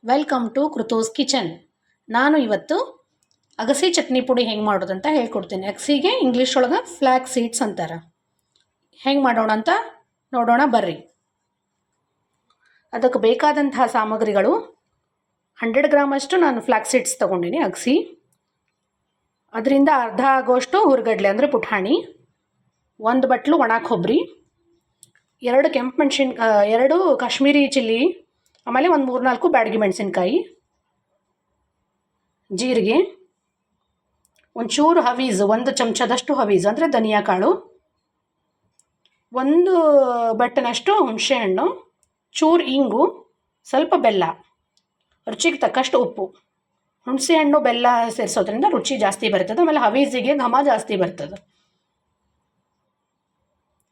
Welcome to ಕೃತೂಸ್ kitchen. ನಾನು ಇವತ್ತು ಅಗಸಿ ಚಟ್ನಿ ಪುಡಿ ಹೆಂಗೆ ಮಾಡೋದಂತ ಹೇಳ್ಕೊಡ್ತೀನಿ. ಅಗಸಿಗೆ ಇಂಗ್ಲೀಷ್ ಒಳಗೆ ಫ್ಲ್ಯಾಕ್ ಸೀಡ್ಸ್ ಅಂತಾರೆ. ಹೆಂಗೆ ಮಾಡೋಣ ಅಂತ ನೋಡೋಣ ಬರ್ರಿ. ಅದಕ್ಕೆ ಬೇಕಾದಂತಹ ಸಾಮಗ್ರಿಗಳು 100 ಗ್ರಾಮಷ್ಟು ನಾನು ಫ್ಲ್ಯಾಕ್ ಸೀಡ್ಸ್ ತೊಗೊಂಡಿನಿ. ಅಗಸಿ, ಅದರಿಂದ ಅರ್ಧ ಆಗೋಷ್ಟು ಹುರ್ಗಡ್ಲೆ ಅಂದರೆ ಪುಟಾಣಿ, 1 ಬಟ್ಲು ಒಣ ಕೊಬ್ಬರಿ, 2 ಕೆಂಪು ಮೆಣಸಿನ್ಕಾಯಿ, 2 ಕಾಶ್ಮೀರಿ ಚಿಲ್ಲಿ, ಆಮೇಲೆ ಒಂದು 3-4 ಬ್ಯಾಡಗಿ ಮೆಣಸಿನ್ಕಾಯಿ, ಜೀರಿಗೆ, ಒಂಚೂರು ಹವೀಸ್, 1 ಚಮಚದಷ್ಟು ಹವೀಸ್ ಅಂದರೆ ಧನಿಯಾ ಕಾಳು, 1 ಬಟ್ಟನಷ್ಟು ಹುಣಸೆಹಣ್ಣು, ಚೂರು ಇಂಗು, ಸ್ವಲ್ಪ ಬೆಲ್ಲ, ರುಚಿಗೆ ತಕ್ಕಷ್ಟು ಉಪ್ಪು. ಹುಣಸೆಹಣ್ಣು ಬೆಲ್ಲ ಸೇರಿಸೋದ್ರಿಂದ ರುಚಿ ಜಾಸ್ತಿ ಬರ್ತದೆ. ಆಮೇಲೆ ಹವೀಸಿಗೆ ಘಮ ಜಾಸ್ತಿ ಬರ್ತದೆ.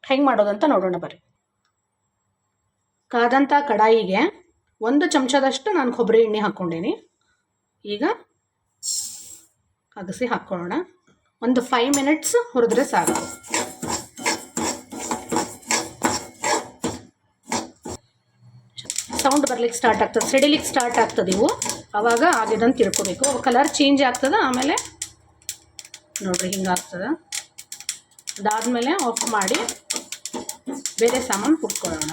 ಹೆಂಗೆ ಮಾಡೋದಂತ ನೋಡೋಣ ಬರ್ರಿ. ಕಾದಂಥ ಕಡಾಯಿಗೆ 1 ಚಮಚದಷ್ಟು ನಾನು ಕೊಬ್ಬರಿ ಎಣ್ಣೆ ಹಾಕ್ಕೊಂಡೀನಿ. ಈಗ ಅಗಸಿ ಹಾಕ್ಕೊಳ್ಳೋಣ. ಒಂದು 5 ಮಿನಿಟ್ಸ್ ಹುರಿದ್ರೆ ಸಾಕು. ಸೌಂಡ್ ಬರ್ಲಿಕ್ಕೆ ಸ್ಟಾರ್ಟ್ ಆಗ್ತದೆ, ಸಿಡಿಲಿಕ್ಕೆ ಸ್ಟಾರ್ಟ್ ಆಗ್ತದೆ. ಇವು ಆವಾಗ ಆಗಿದಂತ ತಿಳ್ಕೊಬೇಕು. ಕಲರ್ ಚೇಂಜ್ ಆಗ್ತದೆ. ಆಮೇಲೆ ನೋಡ್ರಿ ಹಿಂಗಾಗ್ತದೆ. ಅದಾದಮೇಲೆ ಆಫ್ ಮಾಡಿ ಬೇರೆ ಸಾಮಾನು ಹುರ್ಕೊಳ್ಳೋಣ.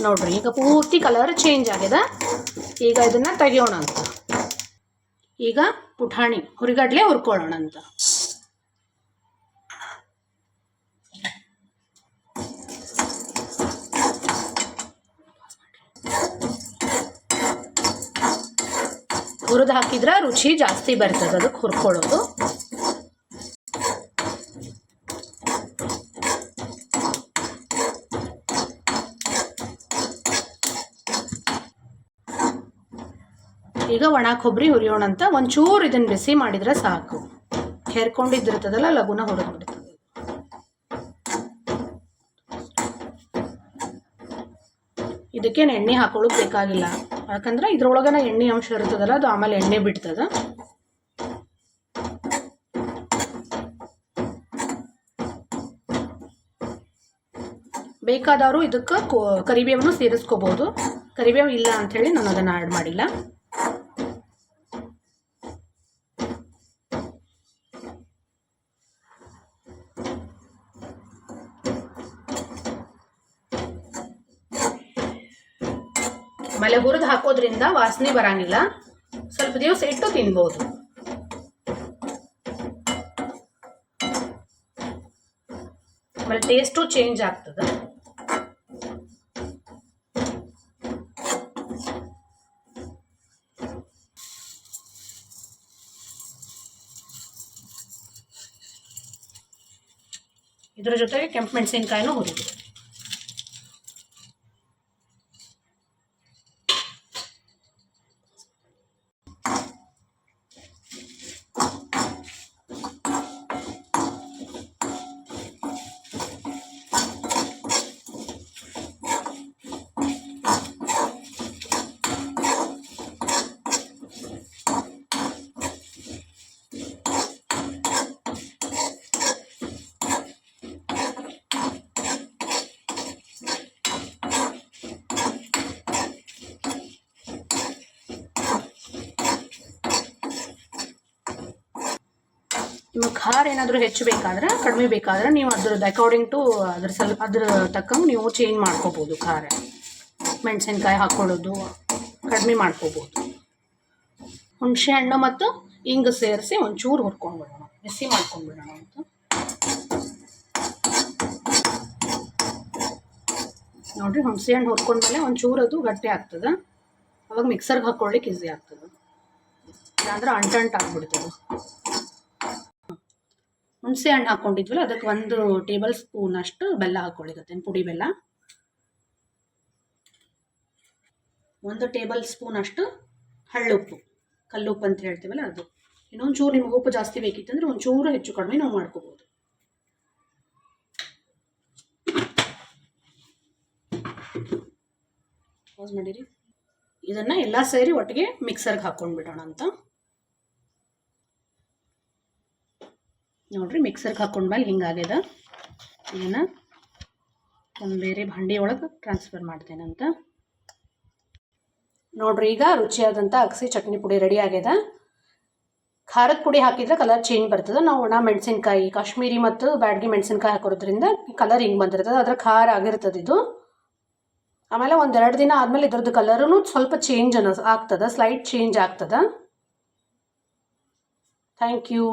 ನೋಡ್ರಿ ಈಗ ಪೂರ್ತಿ ಕಲರ್ ಚೇಂಜ್ ಆಗಿದೆ. ಈಗ ಇದನ್ನು ತೆಗಿಯೋಣ ಅಂತ. ಈಗ ಪುಟಾಣಿ ಹುರಿಗಡ್ಲೆ ಹುರ್ಕೊಳ್ಳೋಣ ಅಂತ. ಹುರಿದು ಹಾಕಿದ್ರೆ ರುಚಿ ಜಾಸ್ತಿ ಬರ್ತದೆ, ಅದಕ್ಕೆ ಹುರ್ಕೊಳ್ಳೋದು. ಈಗ ಒಣ ಕೊಬ್ಬರಿ ಹುರಿಯೋಣ ಅಂತ. ಒಂಚೂರು ಇದನ್ನು ಬಿಸಿ ಮಾಡಿದರೆ ಸಾಕು. ಹೆರ್ಕೊಂಡಿದ್ದಿರ್ತದಲ್ಲ ಲಘುನ ಹುರಿದು ಬಿಡ್ತದೆ. ಇದಕ್ಕೇನು ಎಣ್ಣೆ ಹಾಕೊಳ್ಳೋಕೆ ಬೇಕಾಗಿಲ್ಲ, ಯಾಕಂದ್ರೆ ಇದ್ರೊಳಗನ ಎಣ್ಣೆ ಅಂಶ ಇರ್ತದಲ್ಲ, ಅದು ಆಮೇಲೆ ಎಣ್ಣೆ ಬಿಡ್ತದೆ. ಬೇಕಾದವರು ಇದಕ್ಕೆ ಕರಿಬೇವನ್ನು ಸೇರಿಸ್ಕೋಬೋದು. ಕರಿಬೇವು ಇಲ್ಲ ಅಂಥೇಳಿ ನಾನು ಅದನ್ನು ಆ್ಯಡ್ ಮಾಡಿಲ್ಲ. ಆಮೇಲೆ ಹುರಿದು ಹಾಕೋದ್ರಿಂದ ವಾಸನೆ ಬರಂಗಿಲ್ಲ. ಸ್ವಲ್ಪ ದಿವಸ ಇಟ್ಟು ತಿನ್ಬೋದು. ಆಮೇಲೆ ಟೇಸ್ಟು ಚೇಂಜ್ ಆಗ್ತದೆ. ಇದರ ಜೊತೆಗೆ ಕೆಂಪು ಮೆಣಸಿನ್ಕಾಯಿನೂ ಹುರಿದು. ನಿಮಗೆ ಖಾರ ಏನಾದರೂ ಹೆಚ್ಚು ಬೇಕಾದ್ರೆ, ಕಡಿಮೆ ಬೇಕಾದ್ರೆ ನೀವು ಅದ್ರದ್ದು ಅಕಾರ್ಡಿಂಗ್ ಟು ಅದ್ರ ತಕ್ಕಂಗೆ ನೀವು ಚೇಂಜ್ ಮಾಡ್ಕೋಬೋದು. ಖಾರ ಮೆಣಸಿನ್ಕಾಯಿ ಹಾಕ್ಕೊಳ್ಳೋದು ಕಡಿಮೆ ಮಾಡ್ಕೋಬೋದು. ಹುಣಸೆ ಹಣ್ಣು ಮತ್ತು ಇಂಗು ಸೇರಿಸಿ ಒಂಚೂರು ಹುರ್ಕೊಂಡ್ಬಿಡೋಣ, ಬಿಸಿ ಮಾಡ್ಕೊಂಡ್ಬಿಡೋಣ ಅಂತ. ನೋಡಿರಿ, ಹುಣಸೆ ಹಣ್ಣು ಹುರ್ಕೊಂಡ್ಮೇಲೆ ಒಂಚೂರು ಅದು ಗಟ್ಟಿ ಆಗ್ತದೆ. ಅವಾಗ ಮಿಕ್ಸರ್ಗೆ ಹಾಕ್ಕೊಳ್ಳಿಕ್ಕೆ ಈಸಿ ಆಗ್ತದೆ. ಇಲ್ಲಾಂದ್ರೆ ಅಂಟಂಟು ಆಗ್ಬಿಡ್ತದೆ. ಹುಣಸೆ ಹಣ್ಣು ಹಾಕ್ಕೊಂಡಿದ್ವಲ್ಲ, ಅದಕ್ಕೆ 1 ಟೇಬಲ್ ಸ್ಪೂನ್ ಅಷ್ಟು ಬೆಲ್ಲ ಹಾಕ್ಕೊಳ್ಳಿಕತ್ತೇನೆ, ಪುಡಿ ಬೆಲ್ಲ. 1 ಟೇಬಲ್ ಸ್ಪೂನ್ ಅಷ್ಟು ಹಳ್ಳುಪ್ಪು, ಕಲ್ಲುಪ್ಪು ಅಂತ ಹೇಳ್ತೀವಲ್ಲ ಅದು. ಇನ್ನೊಂದು ಚೂರು ನಿಮ್ಗೆ ಉಪ್ಪು ಜಾಸ್ತಿ ಬೇಕಿತ್ತಂದ್ರೆ ಒಂಚೂರು ಹೆಚ್ಚು ಕಡಿಮೆ ನಾವು ಮಾಡ್ಕೋಬೋದು. ಪಾಸ್ ಮಾಡಿರಿ. ಇದನ್ನು ಎಲ್ಲ ಸೇರಿ ಒಟ್ಟಿಗೆ ಮಿಕ್ಸರ್ಗೆ ಹಾಕ್ಕೊಂಡ್ಬಿಡೋಣ ಅಂತ. ನೋಡ್ರಿ, ಮಿಕ್ಸರ್ಗೆ ಹಾಕ್ಕೊಂಡ್ಮೇಲೆ ಹಿಂಗಾಗ್ಯದ. ಇದನ್ನು ಒಂದು ಬೇರೆ ಭಾಂಡಿ ಒಳಗೆ ಟ್ರಾನ್ಸ್ಫರ್ ಮಾಡ್ತೇನೆ ಅಂತ. ನೋಡ್ರಿ ಈಗ ರುಚಿಯಾದಂಥ ಅಗಸಿ ಚಟ್ನಿ ಪುಡಿ ರೆಡಿ ಆಗ್ಯದ. ಖಾರದ ಪುಡಿ ಹಾಕಿದ್ರೆ ಕಲರ್ ಚೇಂಜ್ ಬರ್ತದೆ. ನಾವು ಒಣ ಮೆಣಸಿನ್ಕಾಯಿ ಕಾಶ್ಮೀರಿ ಮತ್ತು ಬ್ಯಾಡಗಿ ಮೆಣಸಿನ್ಕಾಯಿ ಹಾಕೋದ್ರಿಂದ ಕಲರ್ ಹಿಂಗೆ ಬಂದಿರ್ತದೆ. ಅದ್ರ ಖಾರ ಆಗಿರ್ತದೆ ಇದು. ಆಮೇಲೆ 1-2 ದಿನ ಆದಮೇಲೆ ಇದ್ರದ್ದು ಕಲರೂ ಸ್ವಲ್ಪ ಚೇಂಜ್ ಆಗ್ತದೆ, ಸ್ಲೈಟ್ ಚೇಂಜ್ ಆಗ್ತದೆ. Thank you.